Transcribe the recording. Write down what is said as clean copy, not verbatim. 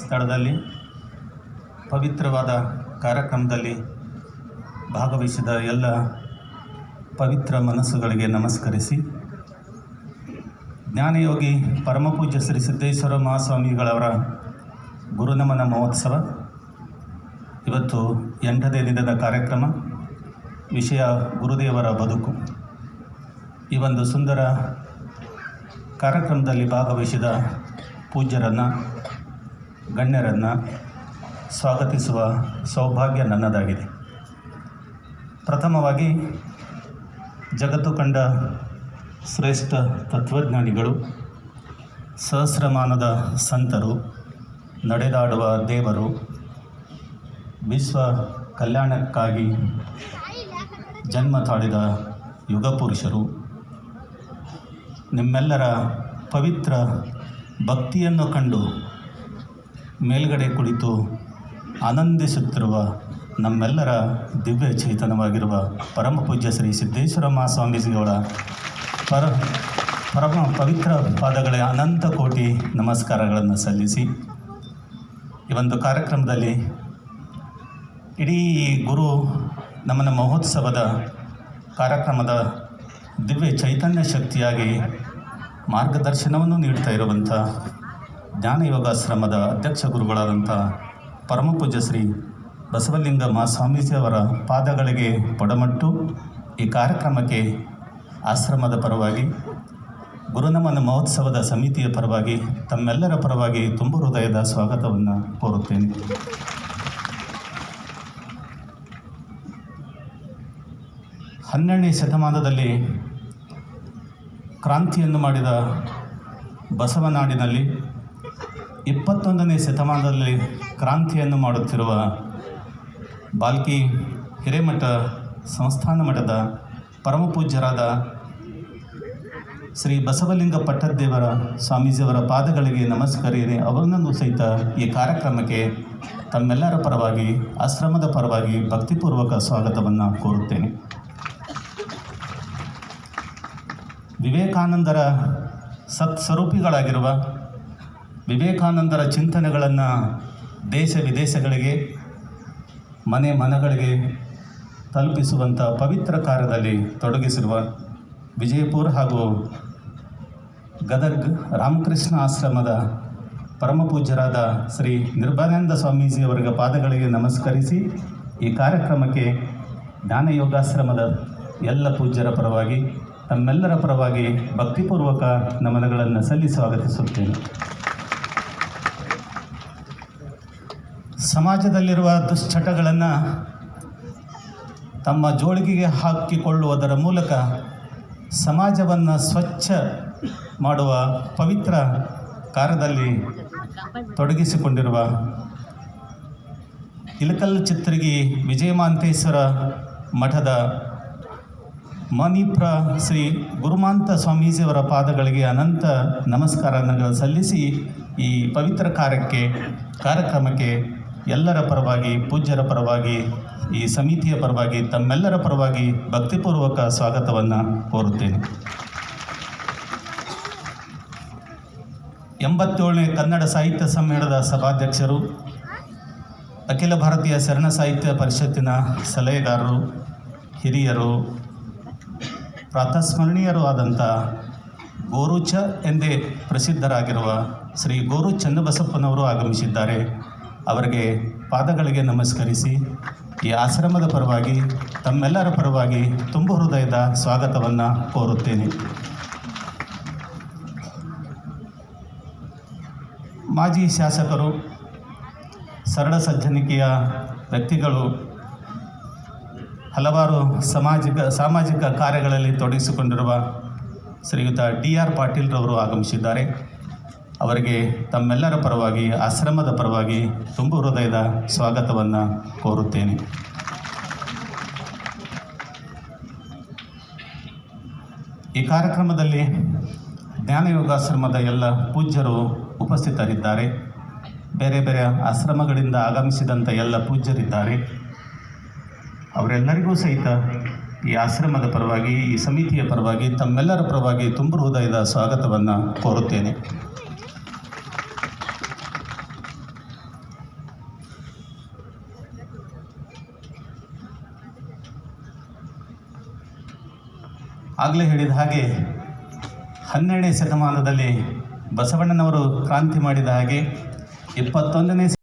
ಸ್ಥಳದಲ್ಲಿ ಪವಿತ್ರವಾದ ಕಾರ್ಯಕ್ರಮದಲ್ಲಿ ಭಾಗವಹಿಸಿದ ಎಲ್ಲ ಪವಿತ್ರ ಮನಸ್ಸುಗಳಿಗೆ ನಮಸ್ಕರಿಸಿ, ಜ್ಞಾನಯೋಗಿ ಪರಮಪೂಜ್ಯ ಶ್ರೀ ಸಿದ್ದೇಶ್ವರ ಮಹಾಸ್ವಾಮಿಗಳವರ ಗುರುನಮನ ಮಹೋತ್ಸವ ಇವತ್ತು 8ನೇ ದಿನದ ಕಾರ್ಯಕ್ರಮ. ವಿಷಯ ಗುರುದೇವರ ಬದುಕು. ಈ ಒಂದು ಸುಂದರ ಕಾರ್ಯಕ್ರಮದಲ್ಲಿ ಭಾಗವಹಿಸಿದ ಪೂಜ್ಯರನ್ನು, ಗಣ್ಯರನ್ನು ಸ್ವಾಗತಿಸುವ ಸೌಭಾಗ್ಯ ನನ್ನದಾಗಿದೆ. ಪ್ರಥಮವಾಗಿ ಜಗತ್ತು ಕಂಡ ಶ್ರೇಷ್ಠ ತತ್ವಜ್ಞಾನಿಗಳು, ಸಹಸ್ರಮಾನದ ಸಂತರು, ನಡೆದಾಡುವ ದೇವರು, ವಿಶ್ವ ಕಲ್ಯಾಣಕ್ಕಾಗಿ ಜನ್ಮ ತಾಳಿದ ಯುಗ ಪುರುಷರು, ನಿಮ್ಮೆಲ್ಲರ ಪವಿತ್ರ ಭಕ್ತಿಯನ್ನು ಕಂಡು ಮೇಲ್ಗಡೆ ಕುಳಿತು ಆನಂದಿಸುತ್ತಿರುವ ನಮ್ಮೆಲ್ಲರ ದಿವ್ಯ ಚೇತನವಾಗಿರುವ ಪರಮಪೂಜ್ಯ ಶ್ರೀ ಸಿದ್ದೇಶ್ವರ ಮಹಾಸ್ವಾಮೀಜಿಯವರ ಪರಮ ಪವಿತ್ರ ಪಾದಗಳ ಅನಂತ ಕೋಟಿ ನಮಸ್ಕಾರಗಳನ್ನು ಸಲ್ಲಿಸಿ, ಈ ಒಂದು ಕಾರ್ಯಕ್ರಮದಲ್ಲಿ ಇಡೀ ಗುರು ನಮನ ಮಹೋತ್ಸವದ ಕಾರ್ಯಕ್ರಮದ ದಿವ್ಯ ಚೈತನ್ಯ ಶಕ್ತಿಯಾಗಿ ಮಾರ್ಗದರ್ಶನವನ್ನು ನೀಡ್ತಾ ಇರುವಂಥ ಜ್ಞಾನಯೋಗಾಶ್ರಮದ ಅಧ್ಯಕ್ಷ ಗುರುಗಳಾದಂಥ ಪರಮಪೂಜ್ಯ ಶ್ರೀ ಬಸವಲಿಂಗ ಮಹಾಸ್ವಾಮೀಜಿಯವರ ಪಾದಗಳಿಗೆ ಪೊಡಮಟ್ಟು ಈ ಕಾರ್ಯಕ್ರಮಕ್ಕೆ ಆಶ್ರಮದ ಪರವಾಗಿ, ಗುರುನಮನ ಮಹೋತ್ಸವದ ಸಮಿತಿಯ ಪರವಾಗಿ, ತಮ್ಮೆಲ್ಲರ ಪರವಾಗಿ ತುಂಬ ಹೃದಯದ ಸ್ವಾಗತವನ್ನು ಕೋರುತ್ತೇನೆ. ಹನ್ನೆರಡನೇ ಶತಮಾನದಲ್ಲಿ ಕ್ರಾಂತಿಯನ್ನು ಮಾಡಿದ ಬಸವನಾಡಿನಲ್ಲಿ 21ನೇ ಶತಮಾನದಲ್ಲಿ ಕ್ರಾಂತಿಯನ್ನು ಮಾಡುತ್ತಿರುವ ಬಾಲ್ಕಿ ಹಿರೇಮಠ ಸಂಸ್ಥಾನ ಮಠದ ಪರಮಪೂಜ್ಯರಾದ ಶ್ರೀ ಬಸವಲಿಂಗ ಪಟ್ಟದೇವರ ಸ್ವಾಮೀಜಿಯವರ ಪಾದಗಳಿಗೆ ನಮಸ್ಕರಿಸಿ ಅವರನ್ನು ಸಹಿತ ಈ ಕಾರ್ಯಕ್ರಮಕ್ಕೆ ತಮ್ಮೆಲ್ಲರ ಪರವಾಗಿ, ಆಶ್ರಮದ ಪರವಾಗಿ ಭಕ್ತಿಪೂರ್ವಕ ಸ್ವಾಗತವನ್ನು ಕೋರುತ್ತೇನೆ. ವಿವೇಕಾನಂದರ ಸತ್ಸ್ವರೂಪಿಗಳಾಗಿರುವ ವಿವೇಕಾನಂದರ ಚಿಂತನೆಗಳನ್ನು ದೇಶ ವಿದೇಶಗಳಿಗೆ, ಮನೆ ಮನಗಳಿಗೆ ತಲುಪಿಸುವಂಥ ಪವಿತ್ರ ಕಾರ್ಯದಲ್ಲಿ ತೊಡಗಿಸಿರುವ ವಿಜಯಪುರ ಹಾಗೂ ಗದಗ್ ರಾಮಕೃಷ್ಣ ಆಶ್ರಮದ ಪರಮಪೂಜ್ಯರಾದ ಶ್ರೀ ನಿರ್ಭಯಾನಂದ ಸ್ವಾಮೀಜಿಯವರಿಗೆ ಪಾದಗಳಿಗೆ ನಮಸ್ಕರಿಸಿ, ಈ ಕಾರ್ಯಕ್ರಮಕ್ಕೆ ಜ್ಞಾನಯೋಗಾಶ್ರಮದ ಎಲ್ಲ ಪೂಜ್ಯರ ಪರವಾಗಿ, ತಮ್ಮೆಲ್ಲರ ಪರವಾಗಿ ಭಕ್ತಿಪೂರ್ವಕ ನಮನಗಳನ್ನು ಸಲ್ಲಿಸಿ ಸ್ವಾಗತಿಸುತ್ತೇನೆ. ಸಮಾಜದಲ್ಲಿರುವ ದುಶ್ಚಟಗಳನ್ನು ತಮ್ಮ ಜೋಳಿಗೆಗೆ ಹಾಕಿಕೊಳ್ಳುವುದರ ಮೂಲಕ ಸಮಾಜವನ್ನು ಸ್ವಚ್ಛ ಮಾಡುವ ಪವಿತ್ರ ಕಾರ್ಯದಲ್ಲಿ ತೊಡಗಿಸಿಕೊಂಡಿರುವ ಇಳಕಲ್ ಚಿತ್ರಗಿ ವಿಜಯಮಾಂತೇಶ್ವರ ಮಠದ ಮಣಿಪ್ರ ಶ್ರೀ ಗುರುಮಾಂತ ಸ್ವಾಮೀಜಿಯವರ ಪಾದಗಳಿಗೆ ಅನಂತ ನಮಸ್ಕಾರಗಳನ್ನು ಸಲ್ಲಿಸಿ, ಈ ಪವಿತ್ರ ಕಾರ್ಯಕ್ರಮಕ್ಕೆ ಎಲ್ಲರ ಪರವಾಗಿ, ಪೂಜ್ಯರ ಪರವಾಗಿ, ಈ ಸಮಿತಿಯ ಪರವಾಗಿ, ತಮ್ಮೆಲ್ಲರ ಪರವಾಗಿ ಭಕ್ತಿಪೂರ್ವಕ ಸ್ವಾಗತವನ್ನು ಕೋರುತ್ತೇನೆ. 87ನೇ ಕನ್ನಡ ಸಾಹಿತ್ಯ ಸಮ್ಮೇಳನದ ಸಭಾಧ್ಯಕ್ಷರು, ಅಖಿಲ ಭಾರತೀಯ ಶರಣ ಸಾಹಿತ್ಯ ಪರಿಷತ್ತಿನ ಸಲಹೆಗಾರರು, ಹಿರಿಯರು, ಪ್ರಾತಸ್ಮರಣೀಯರೂ ಆದಂಥ ಗೋರುಚ ಎಂದೇ ಪ್ರಸಿದ್ಧರಾಗಿರುವ ಶ್ರೀ ಗೋರು ಚನ್ನಬಸಪ್ಪನವರು ಆಗಮಿಸಿದ್ದಾರೆ. ಅವರಿಗೆ ಪಾದಗಳಿಗೆ ನಮಸ್ಕರಿಸಿ, ಈ ಆಶ್ರಮದ ಪರವಾಗಿ, ತಮ್ಮೆಲ್ಲರ ಪರವಾಗಿ ತುಂಬ ಹೃದಯದ ಸ್ವಾಗತವನ್ನು ಕೋರುತ್ತೇನೆ. ಮಾಜಿ ಶಾಸಕರು, ಸರಳ ಸಜ್ಜನಿಕೆಯ ವ್ಯಕ್ತಿಗಳು, ಹಲವಾರು ಸಾಮಾಜಿಕ ಕಾರ್ಯಗಳಲ್ಲಿ ತೊಡಗಿಸಿಕೊಂಡಿರುವ ಶ್ರೀಯುತ DR ಪಾಟೀಲ್ರವರು ಆಗಮಿಸಿದ್ದಾರೆ. ಅವರಿಗೆ ತಮ್ಮೆಲ್ಲರ ಪರವಾಗಿ, ಆಶ್ರಮದ ಪರವಾಗಿ ತುಂಬ ಹೃದಯದ ಸ್ವಾಗತವನ್ನು ಕೋರುತ್ತೇನೆ. ಈ ಕಾರ್ಯಕ್ರಮದಲ್ಲಿ ಜ್ಞಾನಯೋಗಾಶ್ರಮದ ಎಲ್ಲ ಪೂಜ್ಯರು ಉಪಸ್ಥಿತರಿದ್ದಾರೆ. ಬೇರೆ ಬೇರೆ ಆಶ್ರಮಗಳಿಂದ ಆಗಮಿಸಿದಂಥ ಎಲ್ಲ ಪೂಜ್ಯರಿದ್ದಾರೆ. ಅವರೆಲ್ಲರಿಗೂ ಸಹಿತ ಈ ಆಶ್ರಮದ ಪರವಾಗಿ, ಈ ಸಮಿತಿಯ ಪರವಾಗಿ, ತಮ್ಮೆಲ್ಲರ ಪರವಾಗಿ ತುಂಬ ಹೃದಯದ ಸ್ವಾಗತವನ್ನು ಕೋರುತ್ತೇನೆ. ಆಗಲೇ ಹೇಳಿದ ಹಾಗೆ 12ನೇ ಶತಮಾನದಲ್ಲಿ ಬಸವಣ್ಣನವರು ಕ್ರಾಂತಿ ಮಾಡಿದ ಹಾಗೆ 21ನೇ